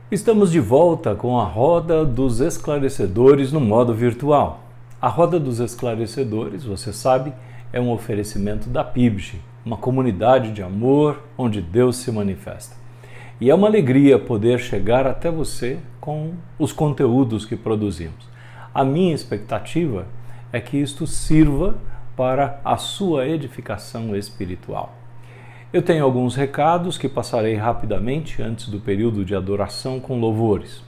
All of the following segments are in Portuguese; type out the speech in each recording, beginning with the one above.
Estamos de volta com a Roda dos Esclarecedores no modo virtual. A Roda dos Esclarecedores, você sabe, é um oferecimento da PIBG, uma comunidade de amor onde Deus se manifesta. E é uma alegria poder chegar até você com os conteúdos que produzimos. A minha expectativa é que isto sirva para a sua edificação espiritual. Eu tenho alguns recados que passarei rapidamente antes do período de adoração com louvores.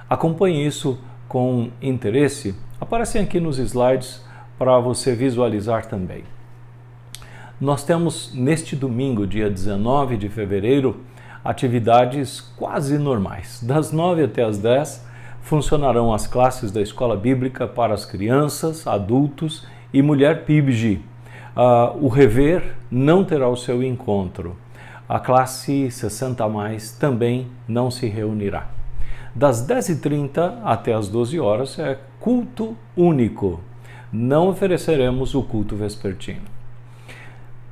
Acompanhe isso com interesse, aparecem aqui nos slides para você visualizar também. Nós temos neste domingo, dia 19 de fevereiro, atividades quase normais. Das 9 até as 10 funcionarão as classes da Escola Bíblica para as crianças, adultos e mulher PIBG. O Rever não terá o seu encontro. A classe 60+, também não se reunirá. Das 10h30 até as 12 horas é culto único. Não ofereceremos o culto vespertino.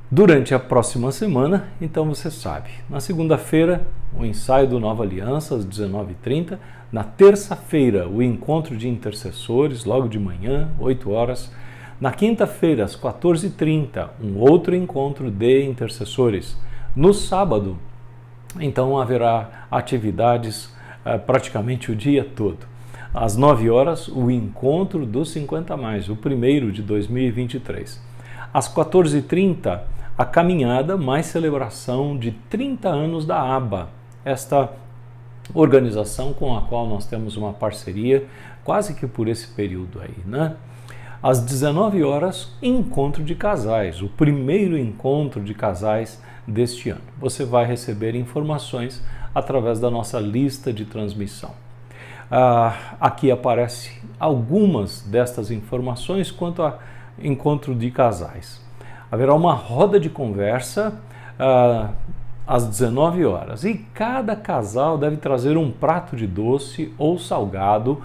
Durante a próxima semana, então você sabe, na segunda-feira, o ensaio do Nova Aliança, às 19h30. Na terça-feira, o encontro de intercessores, logo de manhã, 8 horas. Na quinta-feira, às 14h30, um outro encontro de intercessores. No sábado, então, haverá atividades praticamente o dia todo. Às 9 horas, o encontro dos 50+, o primeiro de 2023. Às 14h30, a caminhada mais celebração de 30 anos da ABA, esta organização com a qual nós temos uma parceria quase que por esse período aí, né? Às 19 horas, encontro de casais, o primeiro encontro de casais deste ano. Você vai receber informações através da nossa lista de transmissão. Aqui aparecem algumas destas informações quanto a encontro de casais. Haverá uma roda de conversa às 19 horas e cada casal deve trazer um prato de doce ou salgado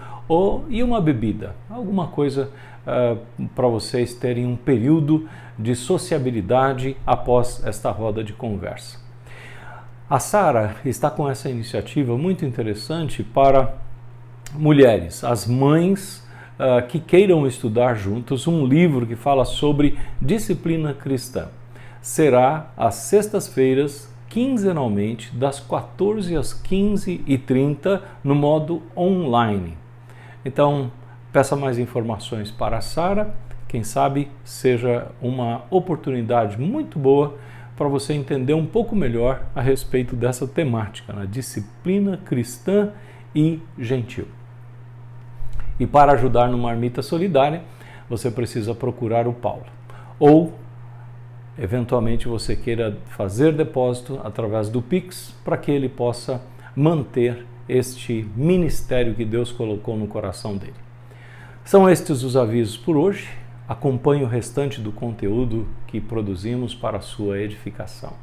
e uma bebida, alguma coisa para vocês terem um período de sociabilidade após esta roda de conversa. A Sara está com essa iniciativa muito interessante para mulheres, as mães que queiram estudar juntos um livro que fala sobre disciplina cristã. Será às sextas-feiras, quinzenalmente, das 14 às 15h30, no modo online. Então, peça mais informações para a Sara, quem sabe seja uma oportunidade muito boa para você entender um pouco melhor a respeito dessa temática, na disciplina cristã e gentil. E para ajudar no Marmita Solidária, você precisa procurar o Paulo. Ou, eventualmente, você queira fazer depósito através do Pix para que ele possa manter este ministério que Deus colocou no coração dele. São estes os avisos por hoje. Acompanhe o restante do conteúdo que produzimos para a sua edificação.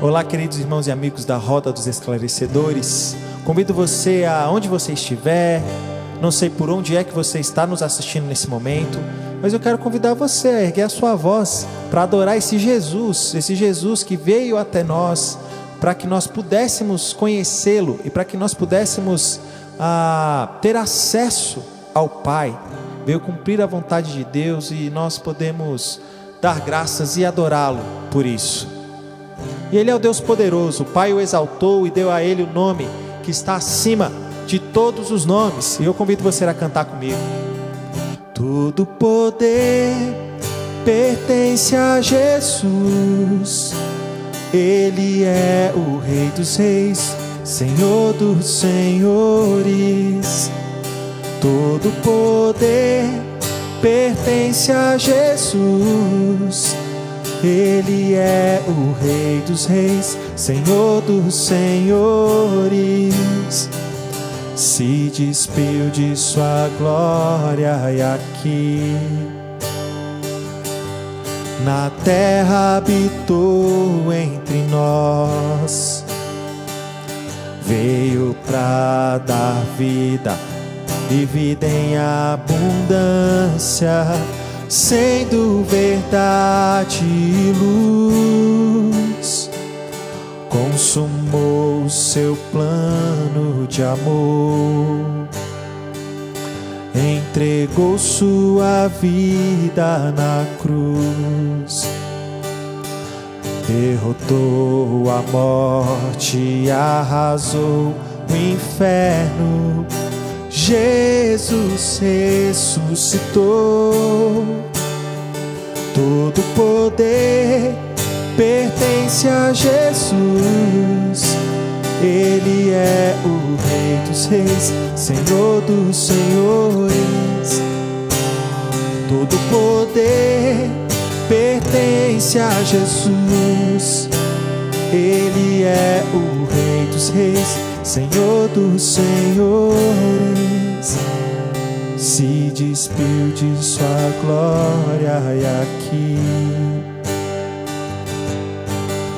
Olá, queridos irmãos e amigos da Roda dos Esclarecedores. Convido você aonde você estiver, não sei por onde é que você está nos assistindo nesse momento, mas eu quero convidar você a erguer a sua voz para adorar esse Jesus que veio até nós, para que nós pudéssemos conhecê-lo e para que nós pudéssemos ter acesso ao Pai. Veio cumprir a vontade de Deus e nós podemos dar graças e adorá-lo por isso. E Ele é o Deus poderoso. O Pai o exaltou e deu a Ele o nome que está acima de todos os nomes. E eu convido você a cantar comigo. Todo poder pertence a Jesus. Ele é o Rei dos Reis, Senhor dos Senhores. Todo poder pertence a Jesus. Ele é o Rei dos Reis, Senhor dos Senhores. Se despiu de sua glória e aqui na terra habitou entre nós. Veio pra dar vida e vida em abundância. sendo verdade e luz, consumou seu plano de amor, entregou sua vida na cruz, derrotou a morte e arrasou o inferno. Jesus ressuscitou, todo poder pertence a Jesus. Ele é o Rei dos Reis, Senhor dos Senhores. Todo poder pertence a Jesus. Ele é o Rei dos Reis, Senhor dos Senhores. Se despiu de sua glória e aqui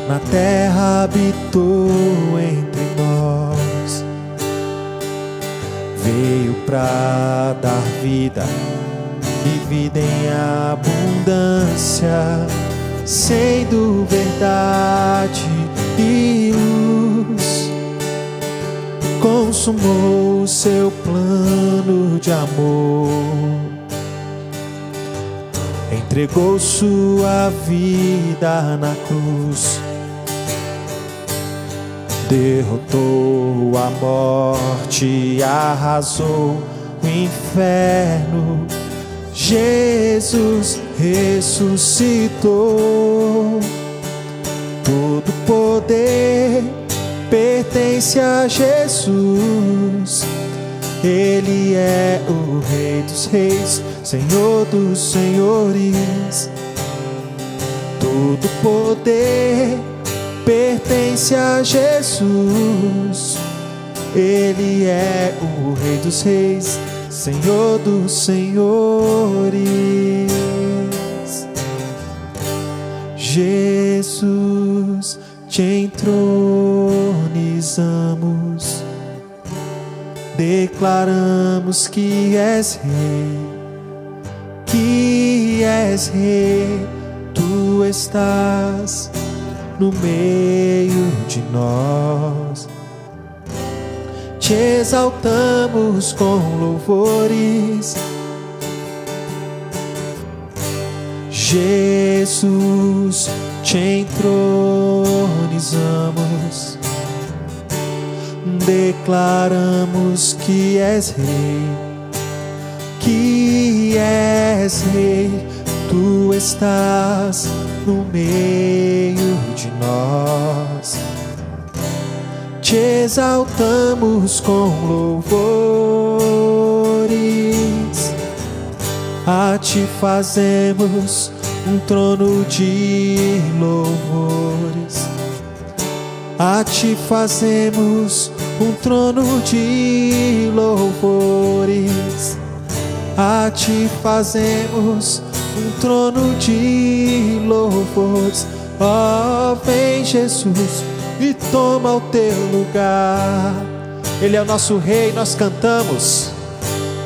na terra habitou entre nós. Veio pra dar vida e vida em abundância, sendo verdade e luz, consumou seu plano de amor, entregou sua vida na cruz, derrotou a morte e arrasou o inferno. Jesus ressuscitou, todo poder pertence a Jesus. Ele é o Rei dos Reis, Senhor dos Senhores. Todo poder pertence a Jesus. Ele é o Rei dos Reis, Senhor dos Senhores. Jesus, te entronizamos, declaramos que és Rei, que és Rei. Tu estás no meio de nós. Te exaltamos com louvores. Jesus, te entronizamos, declaramos que és Rei, que és Rei. Tu estás no meio de nós. Te exaltamos com louvores. A ti fazemos um trono de louvores. A ti fazemos um trono de louvores. A ti fazemos um trono de louvores. Ó, vem Jesus e toma o teu lugar. Ele é o nosso Rei, nós cantamos.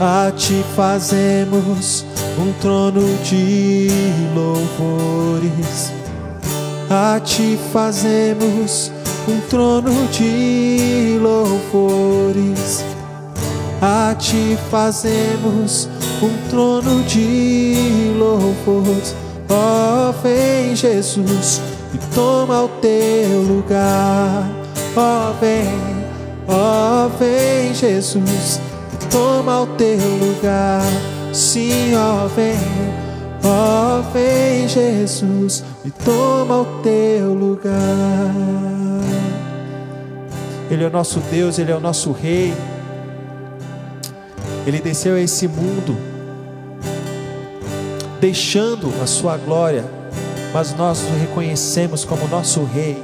A ti fazemos um trono de louvores. A ti fazemos um trono de louvores. A ti fazemos um trono de louvores. Ó, vem Jesus e toma o teu lugar. Ó, vem Jesus e toma o teu lugar. Sim, ó, vem Jesus e toma o teu lugar. Ele é o nosso Deus, Ele é o nosso Rei. Ele desceu a esse mundo deixando a sua glória, mas nós o reconhecemos como nosso Rei,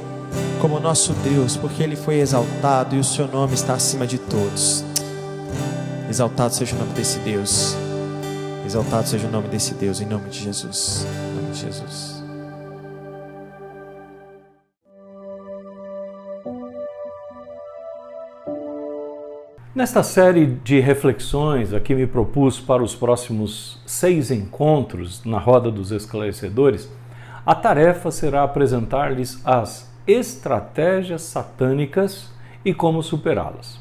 como nosso Deus, porque Ele foi exaltado e o seu nome está acima de todos. Exaltado seja o nome desse Deus. Exaltado seja o nome desse Deus, em nome de Jesus. Em nome de Jesus. Nesta série de reflexões, aqui me propus para os próximos 6 encontros na Roda dos Esclarecedores, a tarefa será apresentar-lhes as estratégias satânicas e como superá-las.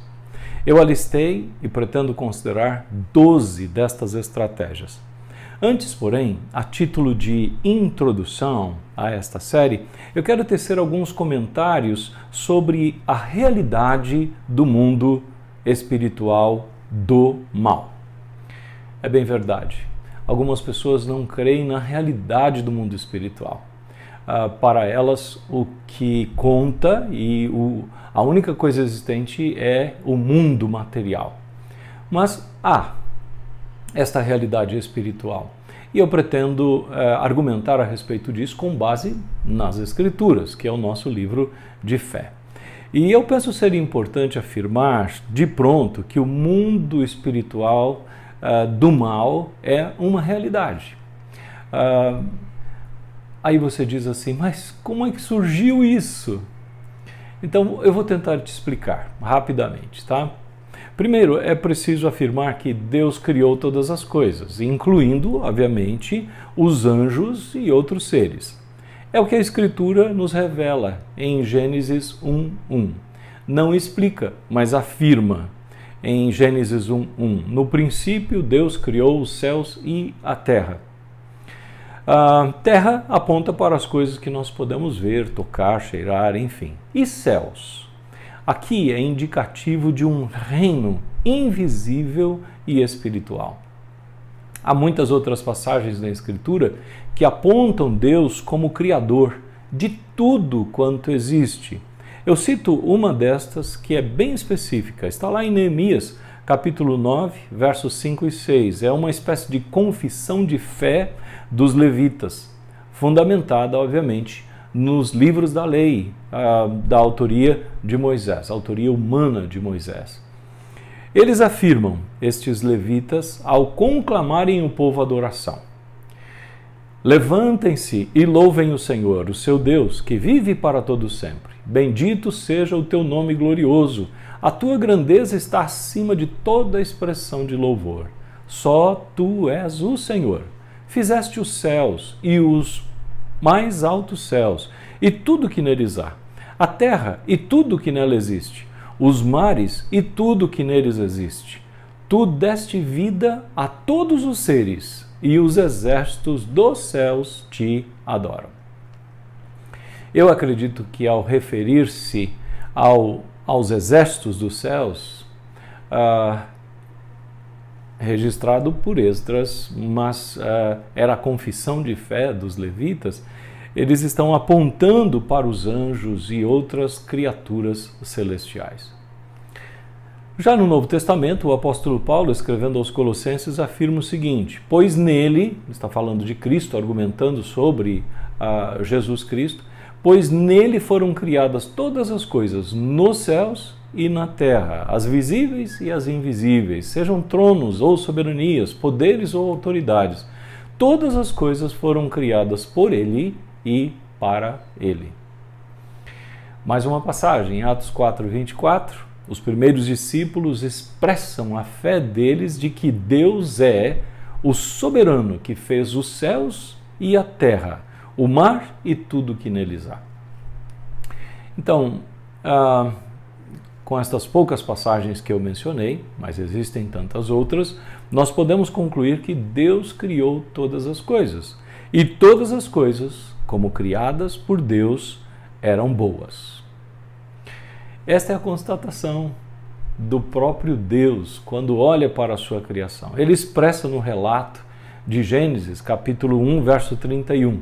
Eu alistei e pretendo considerar 12 destas estratégias. Antes, porém, a título de introdução a esta série, eu quero tecer alguns comentários sobre a realidade do mundo espiritual do mal. É bem verdade. Algumas pessoas não creem na realidade do mundo espiritual. Para elas, o que conta e a única coisa existente é o mundo material. Mas há esta realidade espiritual. E eu pretendo argumentar a respeito disso com base nas Escrituras, que é o nosso livro de fé. E eu penso ser importante afirmar de pronto que o mundo espiritual do mal é uma realidade. Aí você diz assim, mas como é que surgiu isso? Então eu vou tentar te explicar rapidamente, tá? Primeiro, é preciso afirmar que Deus criou todas as coisas, incluindo, obviamente, os anjos e outros seres. É o que a Escritura nos revela em Gênesis 1:1. Não explica, mas afirma em Gênesis 1:1. No princípio, Deus criou os céus e a terra. A terra aponta para as coisas que nós podemos ver, tocar, cheirar, enfim. E céus? Aqui é indicativo de um reino invisível e espiritual. Há muitas outras passagens na Escritura que apontam Deus como Criador de tudo quanto existe. Eu cito uma destas que é bem específica, está lá em Neemias, capítulo 9, versos 5 e 6. É uma espécie de confissão de fé dos levitas, fundamentada, obviamente, nos livros da lei, da autoria de Moisés, a autoria humana de Moisés. Eles afirmam, estes levitas, ao conclamarem o povo à adoração: levantem-se e louvem o Senhor, o seu Deus, que vive para todo sempre. Bendito seja o teu nome glorioso. A tua grandeza está acima de toda expressão de louvor. Só tu és o Senhor. Fizeste os céus e os mais altos céus, e tudo que neles há, a terra e tudo que nela existe, os mares e tudo que neles existe. Tu deste vida a todos os seres, e os exércitos dos céus te adoram. Eu acredito que ao referir-se aos exércitos dos céus, registrado por Esdras, mas era a confissão de fé dos levitas, eles estão apontando para os anjos e outras criaturas celestiais. Já no Novo Testamento, o apóstolo Paulo, escrevendo aos Colossenses, afirma o seguinte: pois nele, está falando de Cristo, argumentando sobre Jesus Cristo, pois nele foram criadas todas as coisas nos céus e na terra, as visíveis e as invisíveis, sejam tronos ou soberanias, poderes ou autoridades. Todas as coisas foram criadas por ele e para ele. Mais uma passagem, Atos 4:24, os primeiros discípulos expressam a fé deles de que Deus é o soberano que fez os céus e a terra, o mar e tudo que neles há. Então, com estas poucas passagens que eu mencionei, mas existem tantas outras, nós podemos concluir que Deus criou todas as coisas. E todas as coisas, como criadas por Deus, eram boas. Esta é a constatação do próprio Deus quando olha para a sua criação. Ele expressa no relato de Gênesis, capítulo 1, verso 31.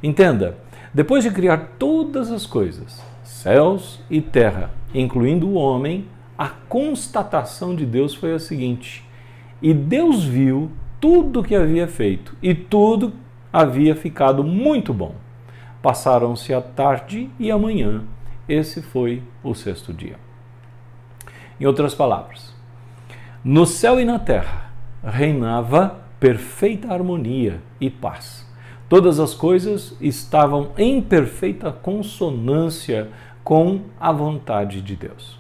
Entenda, depois de criar todas as coisas, céus e terra, incluindo o homem, a constatação de Deus foi a seguinte: e Deus viu tudo o que havia feito, e tudo havia ficado muito bom. Passaram-se a tarde e a manhã. Esse foi o 6º dia. Em outras palavras, no céu e na terra reinava perfeita harmonia e paz. Todas as coisas estavam em perfeita consonância com a vontade de Deus.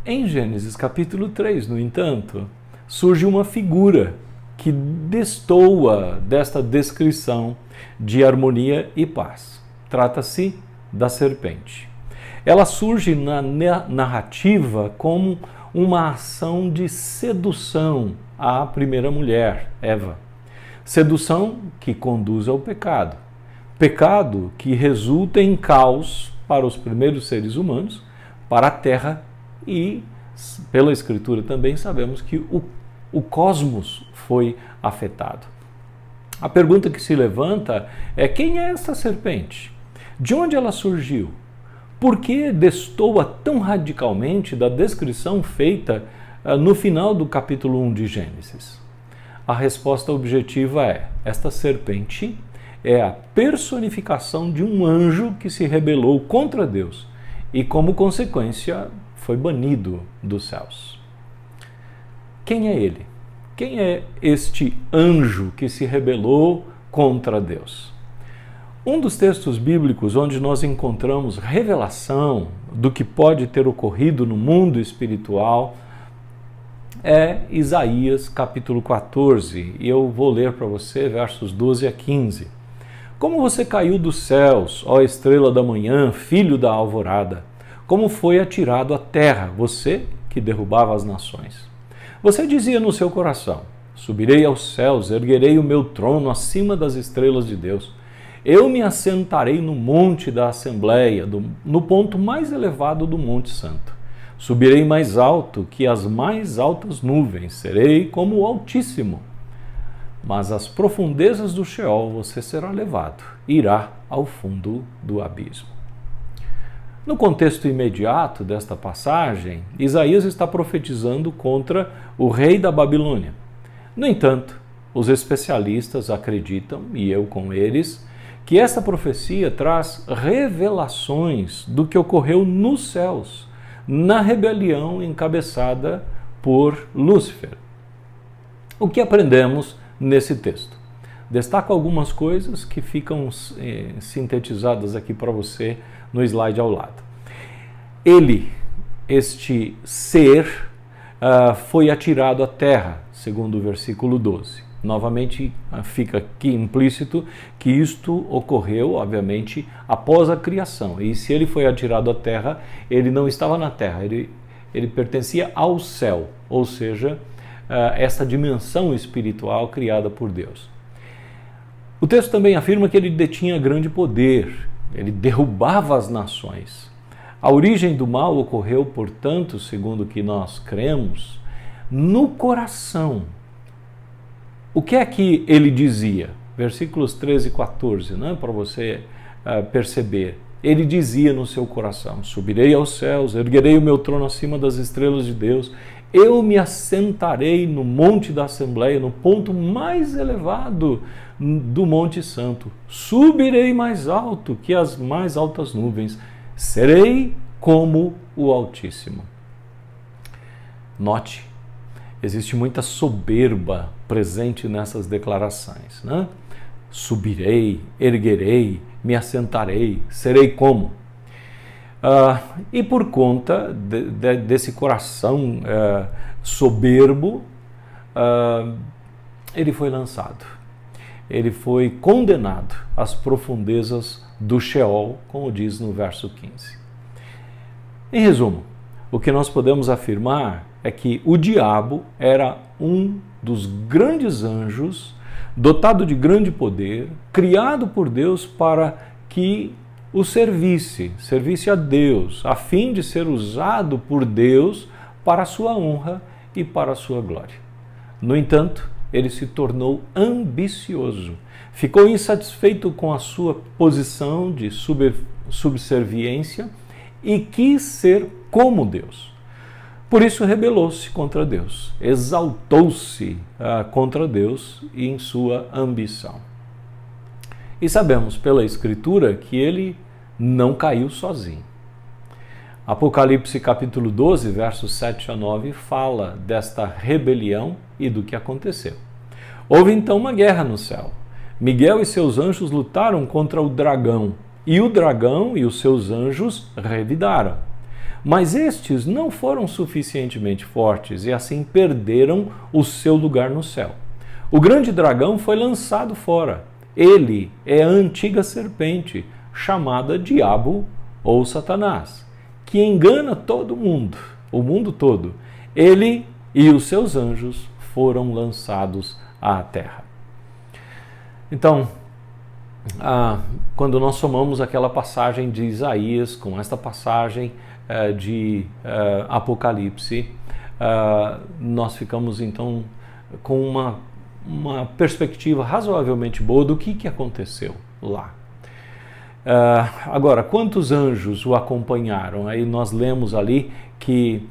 Em Gênesis capítulo 3, no entanto, surge uma figura que destoa desta descrição de harmonia e paz. Trata-se da serpente. Ela surge na narrativa como uma ação de sedução à primeira mulher, Eva. Sedução que conduz ao pecado. Pecado que resulta em caos para os primeiros seres humanos, para a terra e, pela Escritura também sabemos que o cosmos foi afetado. A pergunta que se levanta é: quem é essa serpente? De onde ela surgiu? Por que destoa tão radicalmente da descrição feita no final do capítulo 1 de Gênesis? A resposta objetiva é: esta serpente é a personificação de um anjo que se rebelou contra Deus e, como consequência, foi banido dos céus. Quem é ele? Quem é este anjo que se rebelou contra Deus? Um dos textos bíblicos onde nós encontramos revelação do que pode ter ocorrido no mundo espiritual é Isaías capítulo 14, e eu vou ler para você versos 12 a 15. Como você caiu dos céus, ó estrela da manhã, filho da alvorada, como foi atirado à terra, você que derrubava as nações. Você dizia no seu coração: subirei aos céus, erguerei o meu trono acima das estrelas de Deus. Eu me assentarei no monte da Assembleia, no ponto mais elevado do Monte Santo. Subirei mais alto que as mais altas nuvens, serei como o Altíssimo. Mas às profundezas do Sheol você será levado, irá ao fundo do abismo. No contexto imediato desta passagem, Isaías está profetizando contra o rei da Babilônia. No entanto, os especialistas acreditam, e eu com eles, que esta profecia traz revelações do que ocorreu nos céus, na rebelião encabeçada por Lúcifer. O que aprendemos nesse texto? Destaco algumas coisas que ficam sintetizadas aqui para você no slide ao lado. Ele, este ser, foi atirado à terra, segundo o versículo 12. Novamente fica aqui implícito que isto ocorreu, obviamente, após a criação. E se ele foi atirado à terra, ele não estava na terra, ele pertencia ao céu, ou seja, essa dimensão espiritual criada por Deus. O texto também afirma que ele detinha grande poder, ele derrubava as nações. A origem do mal ocorreu, portanto, segundo o que nós cremos, no coração. O que é que ele dizia? Versículos 13 e 14, né? Para você perceber. Ele dizia no seu coração: subirei aos céus, erguerei o meu trono acima das estrelas de Deus, eu me assentarei no monte da Assembleia, no ponto mais elevado do Monte Santo, subirei mais alto que as mais altas nuvens, serei como o Altíssimo. Note, existe muita soberba presente nessas declarações, né? Subirei, erguerei, me assentarei, serei como? E por conta desse coração soberbo, ele foi lançado. Ele foi condenado às profundezas do Sheol, como diz no verso 15. Em resumo, o que nós podemos afirmar é que o diabo era um dos grandes anjos, dotado de grande poder, criado por Deus para que o servisse a Deus, a fim de ser usado por Deus para a sua honra e para a sua glória. No entanto, ele se tornou ambicioso, ficou insatisfeito com a sua posição de subserviência e quis ser como Deus. Por isso rebelou-se contra Deus, exaltou-se contra Deus e em sua ambição. E sabemos pela Escritura que ele não caiu sozinho. Apocalipse capítulo 12, versos 7 a 9, fala desta rebelião e do que aconteceu. Houve então uma guerra no céu. Miguel e seus anjos lutaram contra o dragão, e o dragão e os seus anjos revidaram. Mas estes não foram suficientemente fortes e assim perderam o seu lugar no céu. O grande dragão foi lançado fora. Ele é a antiga serpente, chamada Diabo ou Satanás, que engana todo mundo, o mundo todo. Ele e os seus anjos foram lançados à terra. Então, quando nós somamos aquela passagem de Isaías com esta passagem de Apocalipse, nós ficamos então com uma perspectiva razoavelmente boa do que aconteceu lá. Agora, quantos anjos o acompanharam? Aí nós lemos ali que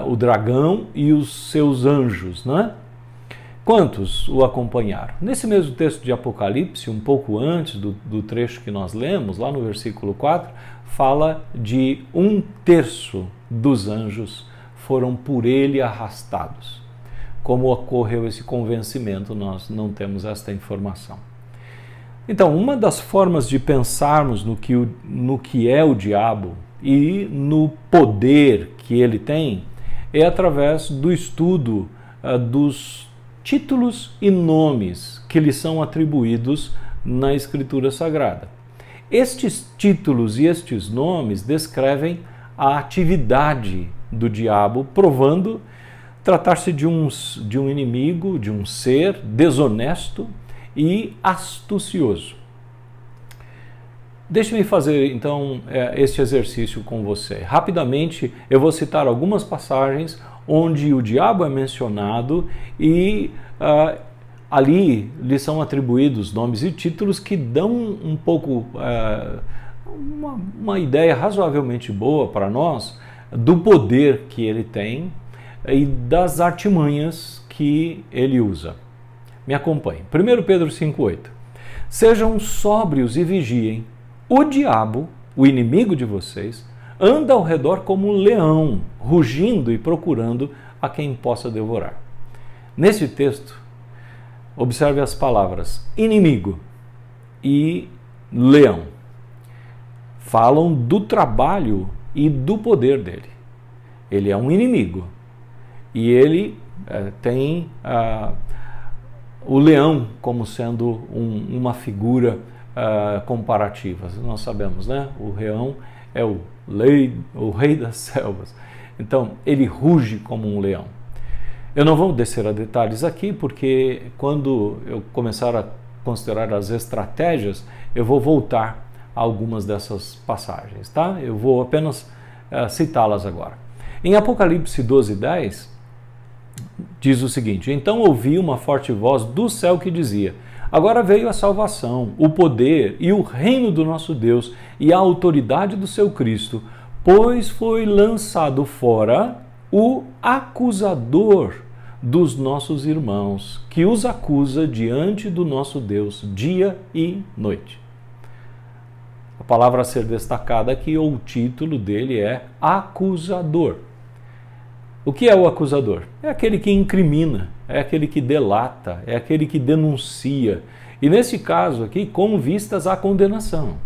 o dragão e os seus anjos, né? Quantos o acompanharam? Nesse mesmo texto de Apocalipse, um pouco antes do trecho que nós lemos, lá no versículo 4, fala de 1/3 dos anjos foram por ele arrastados. Como ocorreu esse convencimento, nós não temos esta informação. Então, uma das formas de pensarmos no que é o diabo e no poder que ele tem é através do estudo dos títulos e nomes que lhe são atribuídos na Escritura Sagrada. Estes títulos e estes nomes descrevem a atividade do diabo, provando tratar-se de um inimigo, de um ser desonesto e astucioso. Deixe-me fazer então este exercício com você. Rapidamente eu vou citar algumas passagens onde o diabo é mencionado e ali lhe são atribuídos nomes e títulos que dão um pouco uma ideia razoavelmente boa para nós do poder que ele tem e das artimanhas que ele usa. Me acompanhe. 1 Pedro 5,8. Sejam sóbrios e vigiem. O diabo, o inimigo de vocês, anda ao redor como um leão, rugindo e procurando a quem possa devorar. Nesse texto, observe as palavras inimigo e leão. Falam do trabalho e do poder dele. Ele é um inimigo e ele tem o leão como sendo uma figura comparativa. Nós sabemos, né? O leão é o rei das selvas. Então, ele ruge como um leão. Eu não vou descer a detalhes aqui, porque quando eu começar a considerar as estratégias, eu vou voltar a algumas dessas passagens, tá? Eu vou apenas citá-las agora. Em Apocalipse 12:10, diz o seguinte: então ouvi uma forte voz do céu que dizia: agora veio a salvação, o poder e o reino do nosso Deus e a autoridade do seu Cristo, pois foi lançado fora o acusador dos nossos irmãos, que os acusa diante do nosso Deus dia e noite. A palavra a ser destacada aqui, ou o título dele é acusador. O que é o acusador? É aquele que incrimina, é aquele que delata, é aquele que denuncia. E nesse caso aqui, com vistas à condenação.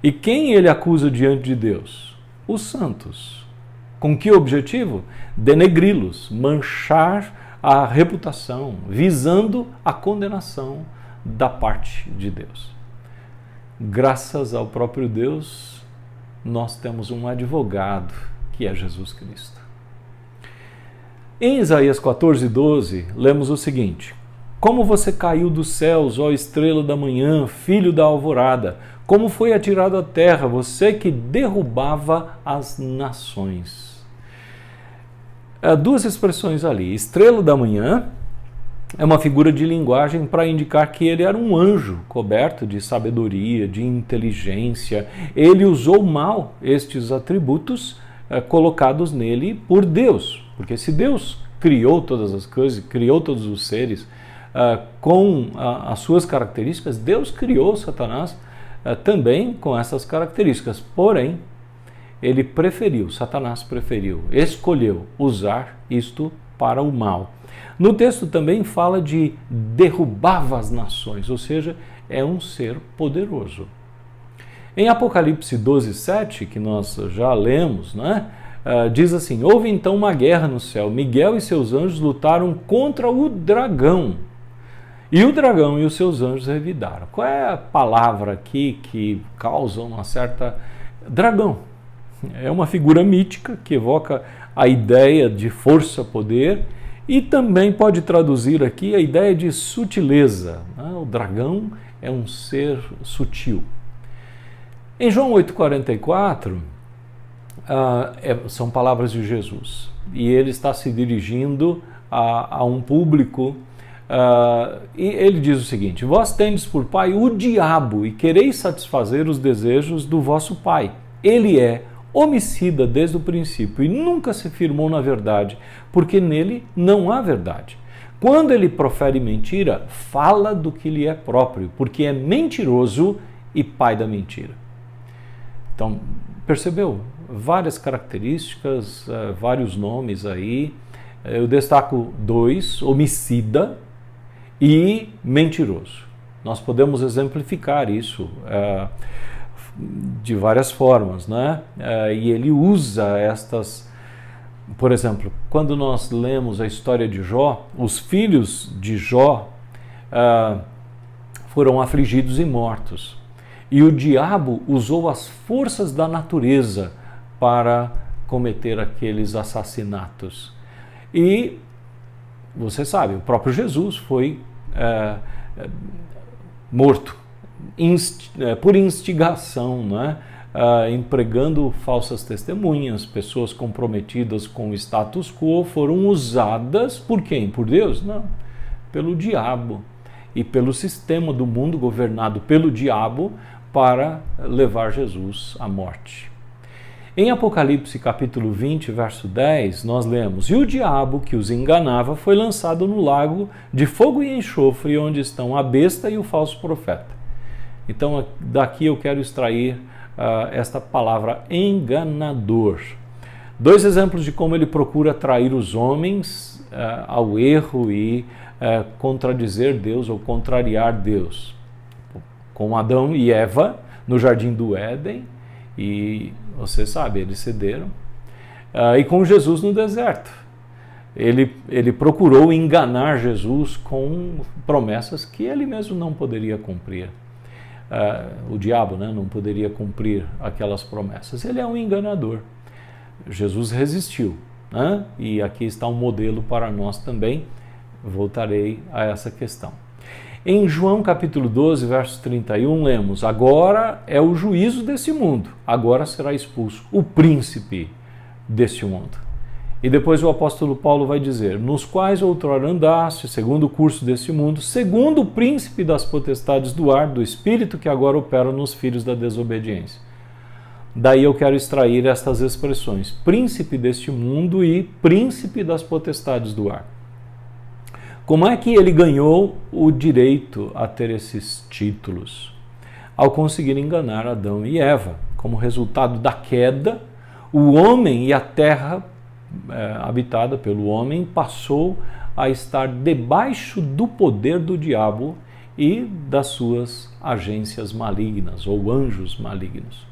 E quem ele acusa diante de Deus? Os santos. Com que objetivo? Denegri-los, manchar a reputação, visando a condenação da parte de Deus. Graças ao próprio Deus, nós temos um advogado, que é Jesus Cristo. Em Isaías 14:12, lemos o seguinte: como você caiu dos céus, ó estrela da manhã, filho da alvorada, como foi atirado à terra, você que derrubava as nações. Há duas expressões ali. Estrela da manhã é uma figura de linguagem para indicar que ele era um anjo coberto de sabedoria, de inteligência. Ele usou mal estes atributos colocados nele por Deus. Porque se Deus criou todas as coisas, criou todos os seres com as suas características, Deus criou Satanás também com essas características. Porém, Satanás preferiu, escolheu usar isto para o mal. No texto também fala de derrubava as nações, ou seja, é um ser poderoso. Em Apocalipse 12:7, que nós já lemos, né, diz assim: houve então uma guerra no céu. Miguel e seus anjos lutaram contra o dragão. E o dragão e os seus anjos revidaram. Qual é a palavra aqui que causa uma certa... Dragão. É uma figura mítica que evoca a ideia de força, poder, e também pode traduzir aqui a ideia de sutileza. O dragão é um ser sutil. Em João 8,44, são palavras de Jesus. E ele está se dirigindo a um público, e ele diz o seguinte: vós tendes por pai o diabo e quereis satisfazer os desejos do vosso pai. Ele é homicida desde o princípio e nunca se firmou na verdade, porque nele não há verdade. Quando ele profere mentira, fala do que lhe é próprio, porque é mentiroso e pai da mentira. Então, percebeu? Várias características, vários nomes aí. Eu destaco 2, homicida e mentiroso. Nós podemos exemplificar isso de várias formas, né? E ele usa estas... Por exemplo, quando nós lemos a história de Jó, os filhos de Jó foram afligidos e mortos. E o diabo usou as forças da natureza para cometer aqueles assassinatos. E você sabe, o próprio Jesus foi morto por instigação, né? Empregando falsas testemunhas, pessoas comprometidas com o status quo foram usadas por quem? Por Deus? Não, pelo diabo e pelo sistema do mundo governado pelo diabo para levar Jesus à morte. Em Apocalipse capítulo 20, verso 10, nós lemos: e o diabo que os enganava foi lançado no lago de fogo e enxofre, onde estão a besta e o falso profeta. Então daqui eu quero extrair esta palavra enganador. 2 exemplos de como ele procura atrair os homens ao erro e contradizer Deus ou contrariar Deus. Com Adão e Eva no jardim do Éden, e você sabe, eles cederam. E com Jesus no deserto. Ele procurou enganar Jesus com promessas que ele mesmo não poderia cumprir. O diabo, né, não poderia cumprir aquelas promessas. Ele é um enganador. Jesus resistiu, né? E aqui está um modelo para nós também. Voltarei a essa questão. Em João capítulo 12, verso 31, lemos: agora é o juízo desse mundo, agora será expulso o príncipe deste mundo. E depois o apóstolo Paulo vai dizer: nos quais outrora andaste, segundo o curso deste mundo, segundo o príncipe das potestades do ar, do espírito que agora opera nos filhos da desobediência. Daí eu quero extrair estas expressões: príncipe deste mundo e príncipe das potestades do ar. Como é que ele ganhou o direito a ter esses títulos? Ao conseguir enganar Adão e Eva. Como resultado da queda, o homem e a terra habitada pelo homem passou a estar debaixo do poder do diabo e das suas agências malignas ou anjos malignos.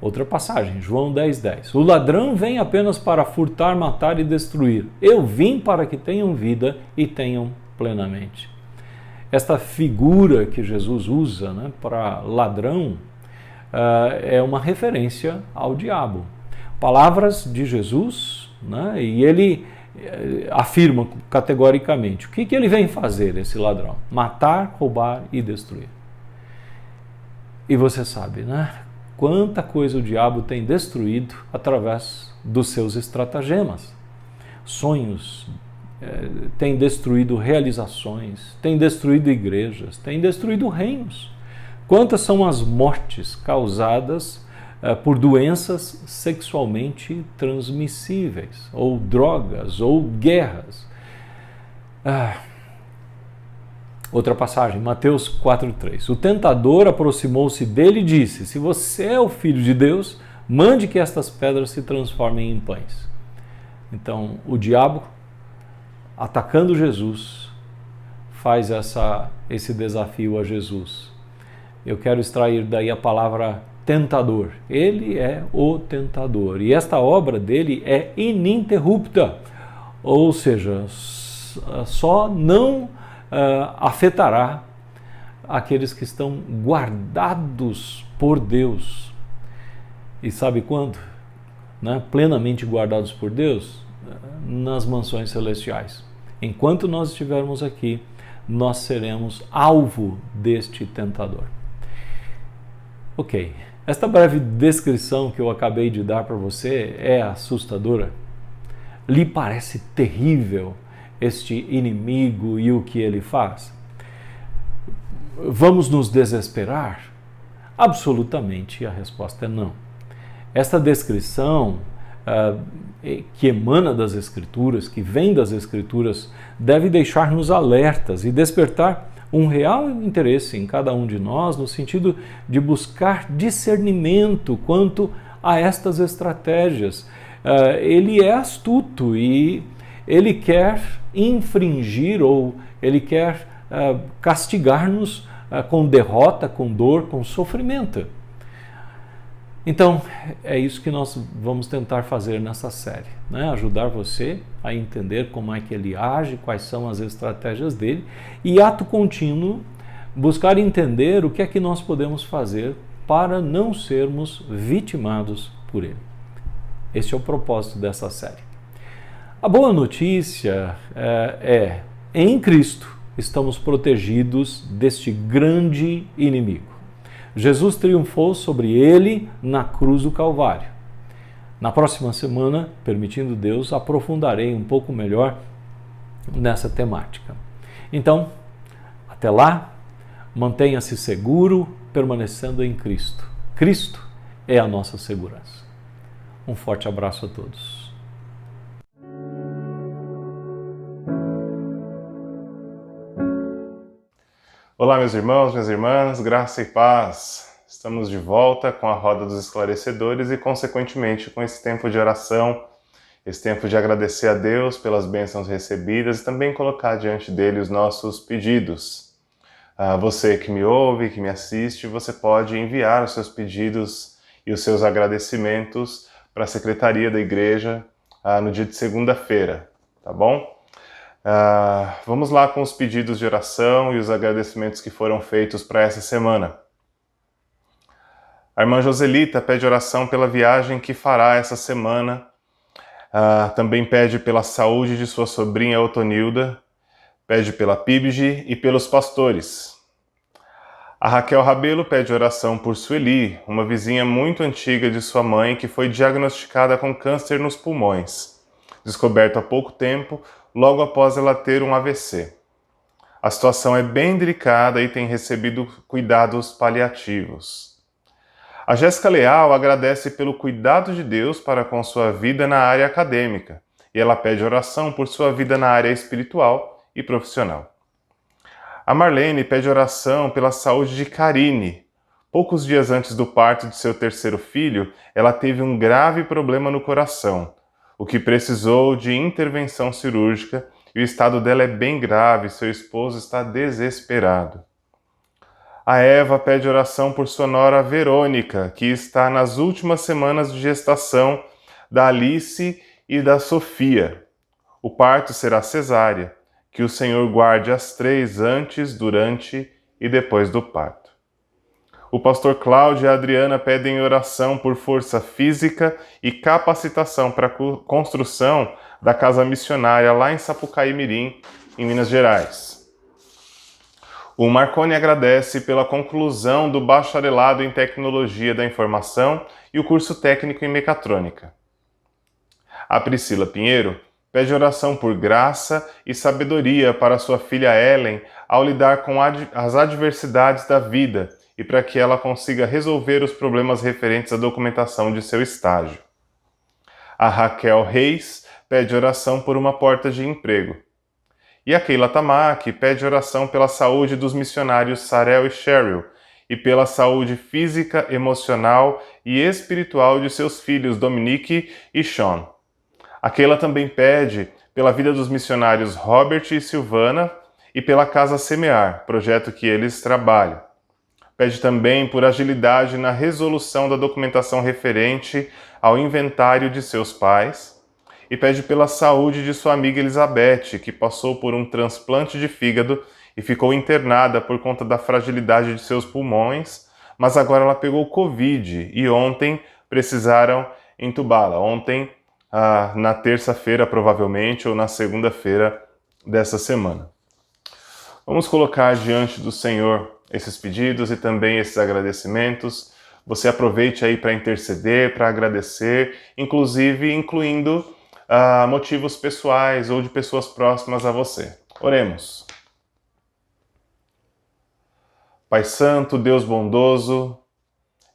Outra passagem, João 10:10. O ladrão vem apenas para furtar, matar e destruir. Eu vim para que tenham vida e tenham plenamente. Esta figura que Jesus usa, né, para ladrão é uma referência ao diabo. Palavras de Jesus, né, e ele afirma categoricamente: o que ele vem fazer, esse ladrão? Matar, roubar e destruir. E você sabe, né? Quanta coisa o diabo tem destruído através dos seus estratagemas. Sonhos, tem destruído realizações, tem destruído igrejas, tem destruído reinos. Quantas são as mortes causadas por doenças sexualmente transmissíveis, ou drogas, ou guerras. Outra passagem, Mateus 4:3. O tentador aproximou-se dele e disse: se você é o Filho de Deus, mande que estas pedras se transformem em pães. Então, o diabo, atacando Jesus, faz esse desafio a Jesus. Eu quero extrair daí a palavra tentador. Ele é o tentador. E esta obra dele é ininterrupta. Ou seja, só não afetará aqueles que estão guardados por Deus. E sabe quando? Né? Plenamente guardados por Deus? Nas mansões celestiais. Enquanto nós estivermos aqui, nós seremos alvo deste tentador. Ok, esta breve descrição que eu acabei de dar para você é assustadora? Lhe parece terrível este inimigo e o que ele faz? Vamos nos desesperar? Absolutamente, a resposta é não. Esta descrição que emana das Escrituras, que vem das Escrituras, deve deixar-nos alertas e despertar um real interesse em cada um de nós, no sentido de buscar discernimento quanto a estas estratégias. Ele é astuto e ele quer infringir ou ele quer castigar-nos com derrota, com dor, com sofrimento. Então, é isso que nós vamos tentar fazer nessa série, né? Ajudar você a entender como é que ele age, quais são as estratégias dele e, ato contínuo, buscar entender o que é que nós podemos fazer para não sermos vitimados por ele. Este é o propósito dessa série. A boa notícia em Cristo estamos protegidos deste grande inimigo. Jesus triunfou sobre ele na cruz do Calvário. Na próxima semana, permitindo Deus, aprofundarei um pouco melhor nessa temática. Então, até lá, mantenha-se seguro, permanecendo em Cristo. Cristo é a nossa segurança. Um forte abraço a todos. Olá, meus irmãos, minhas irmãs, graça e paz. Estamos de volta com a Roda dos Esclarecedores e, consequentemente, com esse tempo de oração, esse tempo de agradecer a Deus pelas bênçãos recebidas e também colocar diante dele os nossos pedidos. Você que me ouve, que me assiste, você pode enviar os seus pedidos e os seus agradecimentos para a Secretaria da Igreja no dia de segunda-feira, tá bom? Vamos lá com os pedidos de oração e os agradecimentos que foram feitos para essa semana. A irmã Joselita pede oração pela viagem que fará essa semana. Também pede pela saúde de sua sobrinha Otonilda, pede pela PIBG e pelos pastores. A Raquel Rabelo pede oração por Sueli, uma vizinha muito antiga de sua mãe que foi diagnosticada com câncer nos pulmões, descoberto há pouco tempo, logo após ela ter um AVC. A situação é bem delicada e tem recebido cuidados paliativos. A Jéssica Leal agradece pelo cuidado de Deus para com sua vida na área acadêmica e ela pede oração por sua vida na área espiritual e profissional. A Marlene pede oração pela saúde de Karine. Poucos dias antes do parto de seu terceiro filho, ela teve um grave problema no coração, o que precisou de intervenção cirúrgica e o estado dela é bem grave, seu esposo está desesperado. A Eva pede oração por sua nora Verônica, que está nas últimas semanas de gestação da Alice e da Sofia. O parto será cesárea, que o Senhor guarde as três antes, durante e depois do parto. O pastor Cláudio e a Adriana pedem oração por força física e capacitação para a construção da casa missionária lá em Sapucaí Mirim, em Minas Gerais. O Marconi agradece pela conclusão do bacharelado em Tecnologia da Informação e o curso técnico em Mecatrônica. A Priscila Pinheiro pede oração por graça e sabedoria para sua filha Ellen ao lidar com as adversidades da vida e para que ela consiga resolver os problemas referentes à documentação de seu estágio. A Raquel Reis pede oração por uma porta de emprego. E a Keila Tamaki pede oração pela saúde dos missionários Sarel e Cheryl e pela saúde física, emocional e espiritual de seus filhos Dominique e Sean. A Keila também pede pela vida dos missionários Robert e Silvana e pela Casa Semear, projeto que eles trabalham. Pede também por agilidade na resolução da documentação referente ao inventário de seus pais. E pede pela saúde de sua amiga Elizabeth, que passou por um transplante de fígado e ficou internada por conta da fragilidade de seus pulmões, mas agora ela pegou Covid e ontem precisaram entubá-la. Ontem, na terça-feira, provavelmente, ou na segunda-feira dessa semana. Vamos colocar diante do Senhor esses pedidos e também esses agradecimentos. Você aproveite aí para interceder, para agradecer, inclusive incluindo motivos pessoais ou de pessoas próximas a você. Oremos. Pai Santo, Deus bondoso,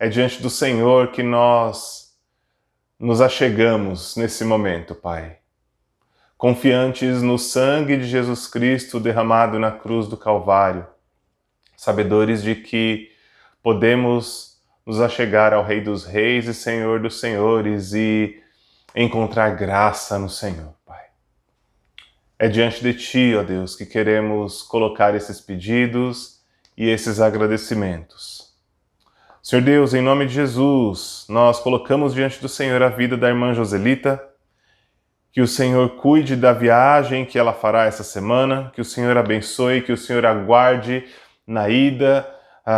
é diante do Senhor que nós nos achegamos nesse momento, Pai. Confiantes no sangue de Jesus Cristo derramado na cruz do Calvário, sabedores de que podemos nos achegar ao Rei dos Reis e Senhor dos Senhores e encontrar graça no Senhor, Pai. É diante de Ti, ó Deus, que queremos colocar esses pedidos e esses agradecimentos. Senhor Deus, em nome de Jesus, nós colocamos diante do Senhor a vida da irmã Joselita, que o Senhor cuide da viagem que ela fará essa semana, que o Senhor abençoe, que o Senhor aguarde na ida,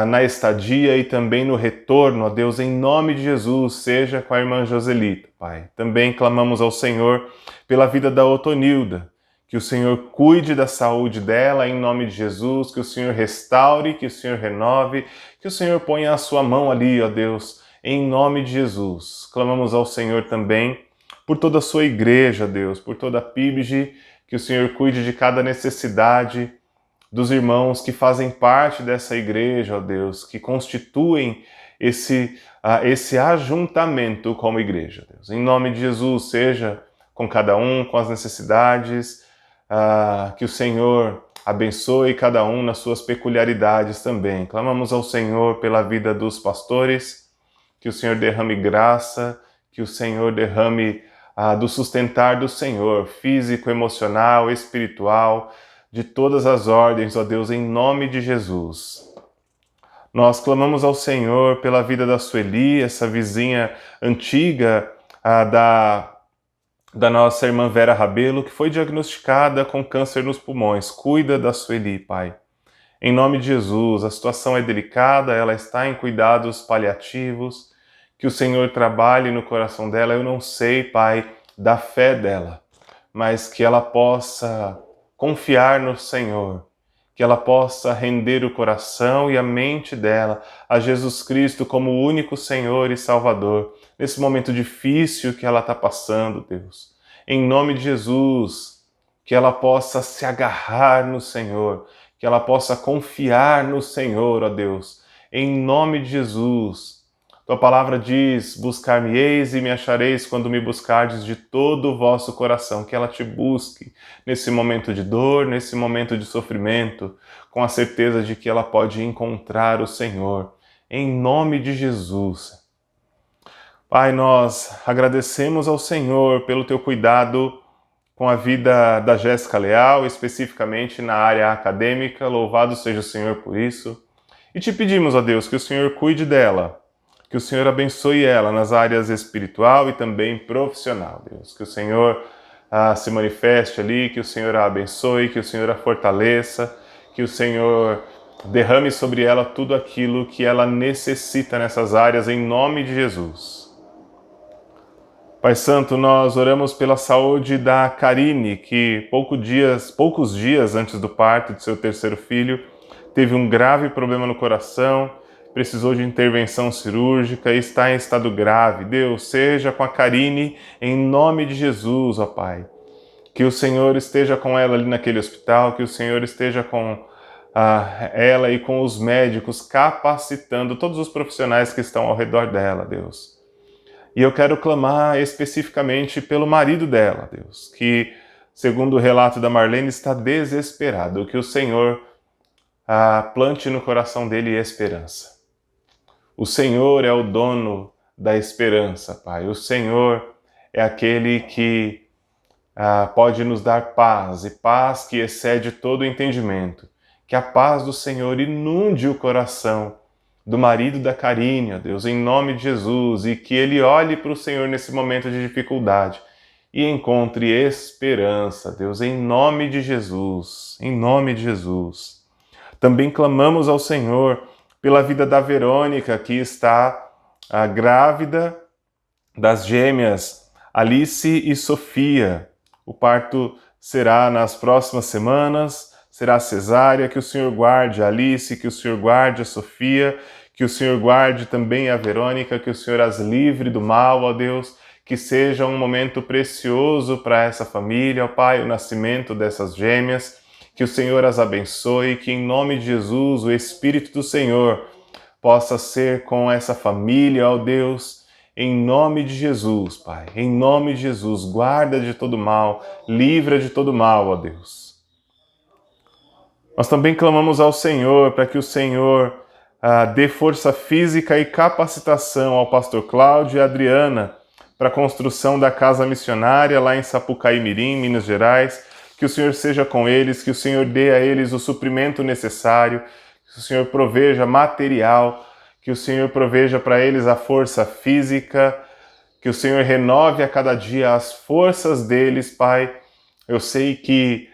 na estadia e também no retorno, ó Deus, em nome de Jesus, seja com a irmã Joselita, Pai. Também clamamos ao Senhor pela vida da Otonilda, que o Senhor cuide da saúde dela, em nome de Jesus, que o Senhor restaure, que o Senhor renove, que o Senhor ponha a sua mão ali, ó Deus, em nome de Jesus. Clamamos ao Senhor também por toda a sua igreja, Deus, por toda a PIBG, que o Senhor cuide de cada necessidade dos irmãos que fazem parte dessa igreja, ó Deus, que constituem esse ajuntamento como igreja, Deus. Em nome de Jesus, seja com cada um, com as necessidades, que o Senhor abençoe cada um nas suas peculiaridades também. Clamamos ao Senhor pela vida dos pastores, que o Senhor derrame graça, que o Senhor derrame do sustentar do Senhor, físico, emocional, espiritual, de todas as ordens, ó Deus, em nome de Jesus. Nós clamamos ao Senhor pela vida da Sueli, essa vizinha antiga da nossa irmã Vera Rabelo, que foi diagnosticada com câncer nos pulmões. Cuida da Sueli, Pai. Em nome de Jesus, a situação é delicada, ela está em cuidados paliativos, que o Senhor trabalhe no coração dela. Eu não sei, Pai, da fé dela, mas que ela possa confiar no Senhor, que ela possa render o coração e a mente dela a Jesus Cristo como o único Senhor e Salvador, nesse momento difícil que ela está passando, Deus. Em nome de Jesus, que ela possa se agarrar no Senhor, que ela possa confiar no Senhor, ó Deus. Em nome de Jesus. Tua palavra diz, buscar-me-eis e me achareis quando me buscardes de todo o vosso coração. Que ela te busque nesse momento de dor, nesse momento de sofrimento, com a certeza de que ela pode encontrar o Senhor. Em nome de Jesus. Pai, nós agradecemos ao Senhor pelo teu cuidado com a vida da Jéssica Leal, especificamente na área acadêmica. Louvado seja o Senhor por isso. E te pedimos, ó Deus, que o Senhor cuide dela, que o Senhor abençoe ela nas áreas espiritual e também profissional, Deus. Que o Senhor se manifeste ali, que o Senhor a abençoe, que o Senhor a fortaleça, que o Senhor derrame sobre ela tudo aquilo que ela necessita nessas áreas, em nome de Jesus. Pai Santo, nós oramos pela saúde da Karine, que poucos dias antes do parto de seu terceiro filho, teve um grave problema no coração, precisou de intervenção cirúrgica e está em estado grave. Deus, seja com a Karine em nome de Jesus, ó Pai. Que o Senhor esteja com ela ali naquele hospital, que o Senhor esteja com ela e com os médicos, capacitando todos os profissionais que estão ao redor dela, Deus. E eu quero clamar especificamente pelo marido dela, Deus, que, segundo o relato da Marlene, está desesperado. Que o Senhor plante no coração dele esperança. O Senhor é o dono da esperança, Pai. O Senhor é aquele que pode nos dar paz, e paz que excede todo o entendimento. Que a paz do Senhor inunde o coração do marido da Karine, ó Deus, em nome de Jesus, e que ele olhe para o Senhor nesse momento de dificuldade e encontre esperança, Deus, em nome de Jesus, em nome de Jesus. Também clamamos ao Senhor pela vida da Verônica, que está grávida das gêmeas Alice e Sofia. O parto será nas próximas semanas, será cesárea. Que o Senhor guarde a Alice, que o Senhor guarde a Sofia, que o Senhor guarde também a Verônica, que o Senhor as livre do mal, ó Deus, que seja um momento precioso para essa família, ó Pai, o nascimento dessas gêmeas, que o Senhor as abençoe, que em nome de Jesus o Espírito do Senhor possa ser com essa família, ó Deus, em nome de Jesus, Pai, em nome de Jesus, guarda de todo mal, livra de todo mal, ó Deus. Nós também clamamos ao Senhor para que o Senhor dê força física e capacitação ao pastor Cláudio e a Adriana para a construção da casa missionária lá em Sapucaí Mirim, Minas Gerais, que o Senhor seja com eles, que o Senhor dê a eles o suprimento necessário, que o Senhor proveja material, que o Senhor proveja para eles a força física, que o Senhor renove a cada dia as forças deles, Pai. Eu sei que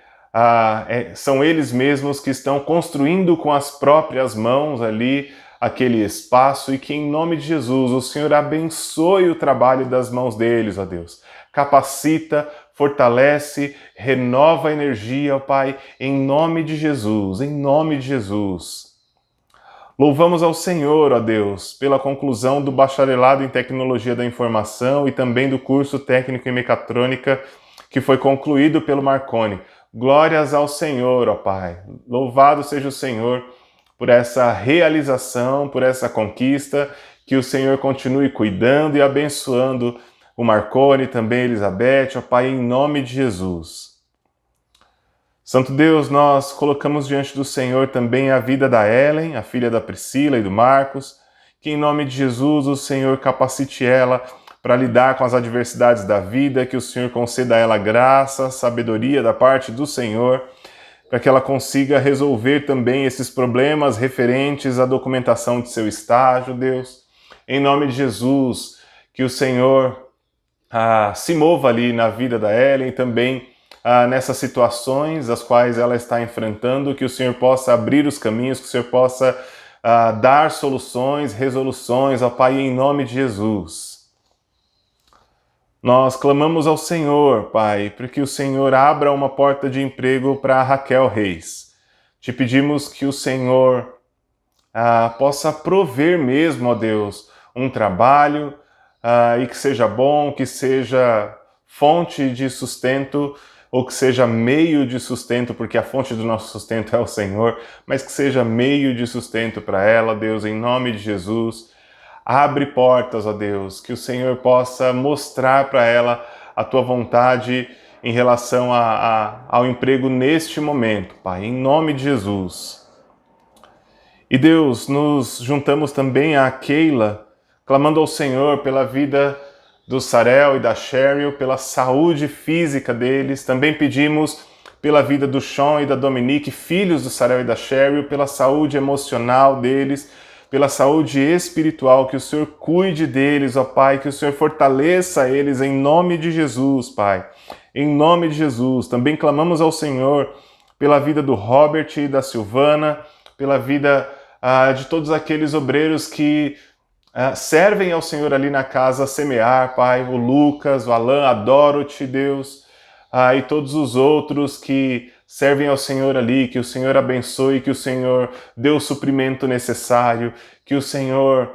são eles mesmos que estão construindo com as próprias mãos ali aquele espaço e que em nome de Jesus o Senhor abençoe o trabalho das mãos deles, ó Deus. Capacita, fortalece, renova a energia, ó Pai, em nome de Jesus, em nome de Jesus. Louvamos ao Senhor, ó Deus, pela conclusão do bacharelado em Tecnologia da Informação e também do curso técnico em Mecatrônica que foi concluído pelo Marconi. Glórias ao Senhor, ó Pai. Louvado seja o Senhor por essa realização, por essa conquista, que o Senhor continue cuidando e abençoando o Marconi, também a Elizabeth, ó Pai, em nome de Jesus. Santo Deus, nós colocamos diante do Senhor também a vida da Ellen, a filha da Priscila e do Marcos, que em nome de Jesus o Senhor capacite ela para lidar com as adversidades da vida, que o Senhor conceda a ela graça, sabedoria da parte do Senhor, para que ela consiga resolver também esses problemas referentes à documentação de seu estágio, Deus. Em nome de Jesus, que o Senhor se mova ali na vida da Ellen, também nessas situações as quais ela está enfrentando, que o Senhor possa abrir os caminhos, que o Senhor possa dar soluções, resoluções, ó Pai, em nome de Jesus. Nós clamamos ao Senhor, Pai, para que o Senhor abra uma porta de emprego para Raquel Reis. Te pedimos que o Senhor possa prover mesmo, ó Deus, um trabalho e que seja bom, que seja fonte de sustento, ou que seja meio de sustento, porque a fonte do nosso sustento é o Senhor, mas que seja meio de sustento para ela, Deus, em nome de Jesus. Abre portas, ó Deus, que o Senhor possa mostrar para ela a Tua vontade em relação ao emprego neste momento, Pai, em nome de Jesus. E Deus, nos juntamos também a Keila, clamando ao Senhor pela vida do Sarel e da Cheryl, pela saúde física deles. Também pedimos pela vida do Sean e da Dominique, filhos do Sarel e da Cheryl, pela saúde emocional deles, pela saúde espiritual, que o Senhor cuide deles, ó Pai, que o Senhor fortaleça eles em nome de Jesus, Pai. Em nome de Jesus. Também clamamos ao Senhor pela vida do Robert e da Silvana, pela vida de todos aqueles obreiros que servem ao Senhor ali na casa Semear, Pai, o Lucas, o Alan, a Dorothy, Deus, e todos os outros que servem ao Senhor ali, que o Senhor abençoe, que o Senhor dê o suprimento necessário, que o Senhor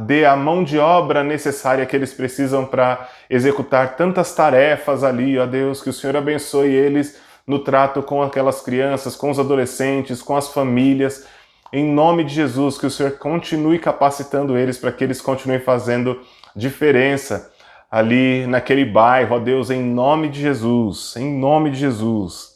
dê a mão de obra necessária que eles precisam para executar tantas tarefas ali, ó Deus, que o Senhor abençoe eles no trato com aquelas crianças, com os adolescentes, com as famílias. Em nome de Jesus, que o Senhor continue capacitando eles para que eles continuem fazendo diferença ali naquele bairro, ó Deus, em nome de Jesus, em nome de Jesus.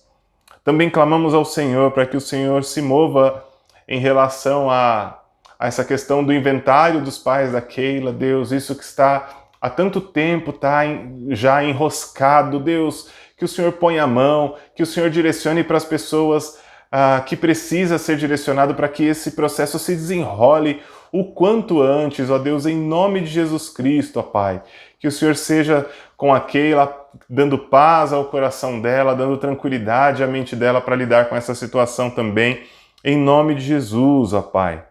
Também clamamos ao Senhor para que o Senhor se mova em relação a essa questão do inventário dos pais da Keila, Deus, isso que está há tanto tempo, está já enroscado, Deus, que o Senhor ponha a mão, que o Senhor direcione para as pessoas que precisa ser direcionado para que esse processo se desenrole o quanto antes, ó Deus, em nome de Jesus Cristo, ó Pai. Que o Senhor seja com a Keila, dando paz ao coração dela, dando tranquilidade à mente dela para lidar com essa situação também, em nome de Jesus, ó Pai.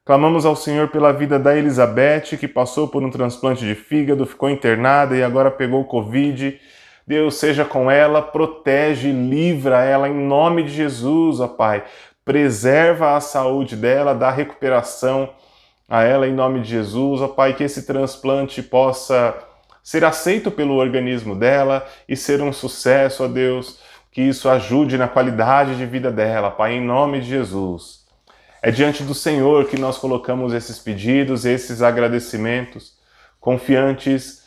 Clamamos ao Senhor pela vida da Elizabeth, que passou por um transplante de fígado, ficou internada e agora pegou Covid. Deus, seja com ela, protege, livra ela em nome de Jesus, ó Pai. Preserva a saúde dela, dá recuperação a ela em nome de Jesus, ó Pai, que esse transplante possa ser aceito pelo organismo dela e ser um sucesso, ó Deus, que isso ajude na qualidade de vida dela, Pai, em nome de Jesus. É diante do Senhor que nós colocamos esses pedidos, esses agradecimentos, confiantes,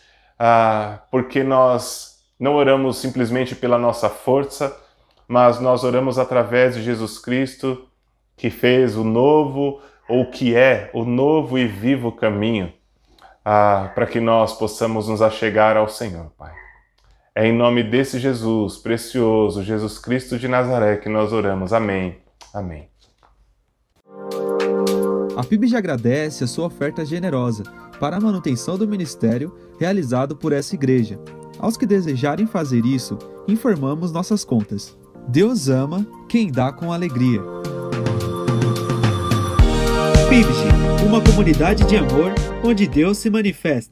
porque nós não oramos simplesmente pela nossa força, mas nós oramos através de Jesus Cristo, que fez o novo, ou que é o novo e vivo caminho, para que nós possamos nos achegar ao Senhor, Pai. É em nome desse Jesus precioso, Jesus Cristo de Nazaré, que nós oramos. Amém. Amém. A PIBG agradece a sua oferta generosa para a manutenção do ministério realizado por essa igreja. Aos que desejarem fazer isso, informamos nossas contas. Deus ama quem dá com alegria. PIBG, uma comunidade de amor onde Deus se manifesta.